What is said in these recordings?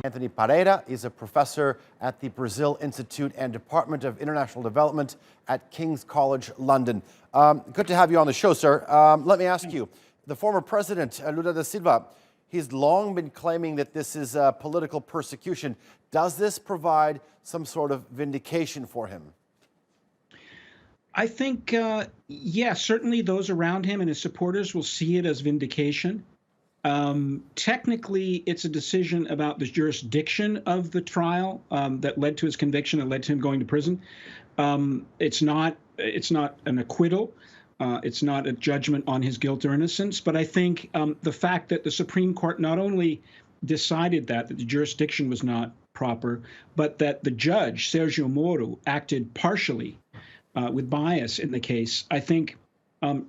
Anthony Pereira is a professor at the Brazil Institute and Department of International Development at King's College London. Good to have you on the show, sir. Let me ask you, the former president, Lula da Silva, he's long been claiming that this is political persecution. Does this provide some sort of vindication for him? I think, yes, certainly those around him and his supporters will see it as vindication. Technically, it's a decision about the jurisdiction of the trial that led to his conviction and led to him going to prison. It's not an acquittal. It's not a judgment on his guilt or innocence. But I think the fact that the Supreme Court not only decided that the jurisdiction was not proper, but that the judge, Sergio Moro, acted partially with bias in the case, I think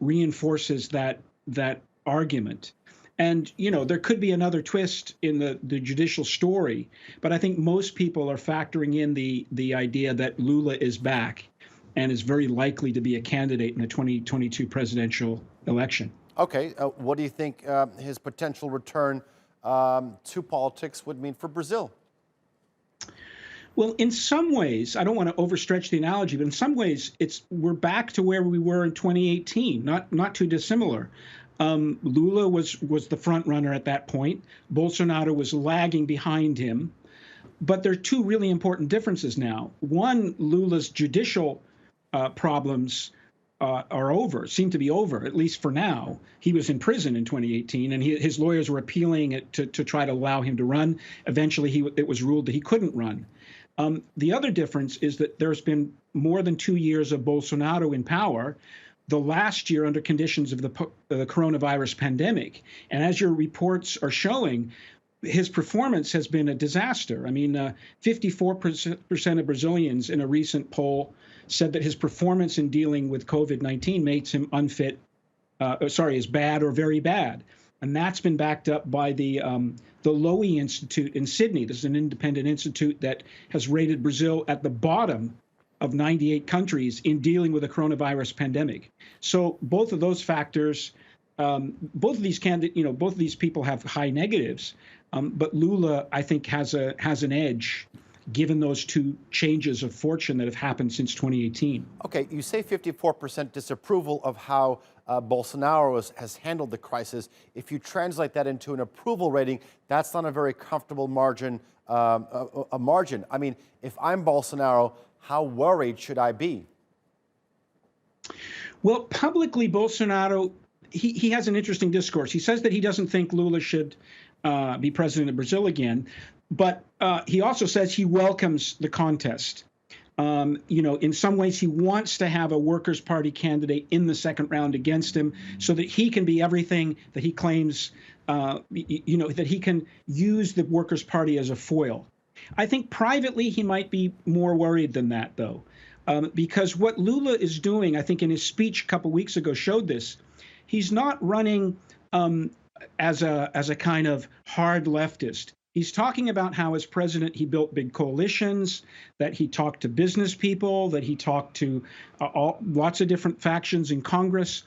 reinforces that argument. And, you know, there could be another twist in the judicial story, but I think most people are factoring in the idea that Lula is back and is very likely to be a candidate in the 2022 presidential election. Okay. What do you think his potential return to politics would mean for Brazil? Well, in some ways, I don't want to overstretch the analogy, but in some ways, we're back to where we were in 2018, not too dissimilar. Lula was the front runner at that point. Bolsonaro was lagging behind him. But there are two really important differences now. One, Lula's judicial problems are over, seem to be over, at least for now. He was in prison in 2018, and his lawyers were appealing it to try to allow him to run. Eventually, it was ruled that he couldn't run. The other difference is that there's been more than 2 years of Bolsonaro in power, the last year under conditions of the coronavirus pandemic. And as your reports are showing, his performance has been a disaster. I mean, 54% of Brazilians in a recent poll said that his performance in dealing with COVID-19 makes him unfit, is bad or very bad. And that's been backed up by the Lowy Institute in Sydney. This is an independent institute that has rated Brazil at the bottom of 98 countries in dealing with the coronavirus pandemic. So both of those factors, both of these people have high negatives, but Lula, I think, has an edge given those two changes of fortune that have happened since 2018. Okay, you say 54% disapproval of how Bolsonaro has handled the crisis. If you translate that into an approval rating, that's not a very comfortable margin. I mean, if I'm Bolsonaro, how worried should I be? Well, publicly, Bolsonaro, he has an interesting discourse. He says that he doesn't think Lula should be president of Brazil again, but he also says he welcomes the contest. In some ways, he wants to have a Workers' Party candidate in the second round against him so that he can be everything that he claims, that he can use the Workers' Party as a foil. I think privately he might be more worried than that, though, because what Lula is doing, I think in his speech a couple weeks ago showed this. He's not running as a kind of hard leftist. He's talking about how as president he built big coalitions, that he talked to business people, that he talked to lots of different factions in Congress,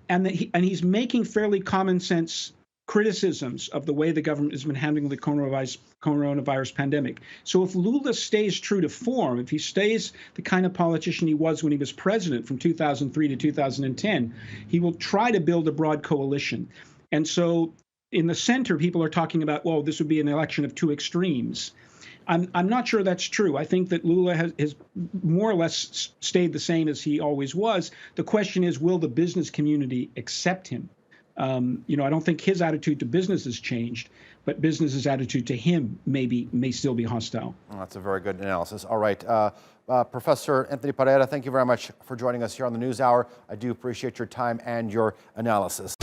and that he's making fairly common sense criticisms of the way the government has been handling the coronavirus pandemic. So if Lula stays true to form, if he stays the kind of politician he was when he was president from 2003 to 2010, he will try to build a broad coalition. And so in the center, people are talking about, well, this would be an election of two extremes. I'm not sure that's true. I think that Lula has more or less stayed the same as he always was. The question is, will the business community accept him? I don't think his attitude to business has changed, but business's attitude to him may still be hostile. Well, that's a very good analysis. All right. Professor Anthony Pereira, thank you very much for joining us here on the NewsHour. I do appreciate your time and your analysis.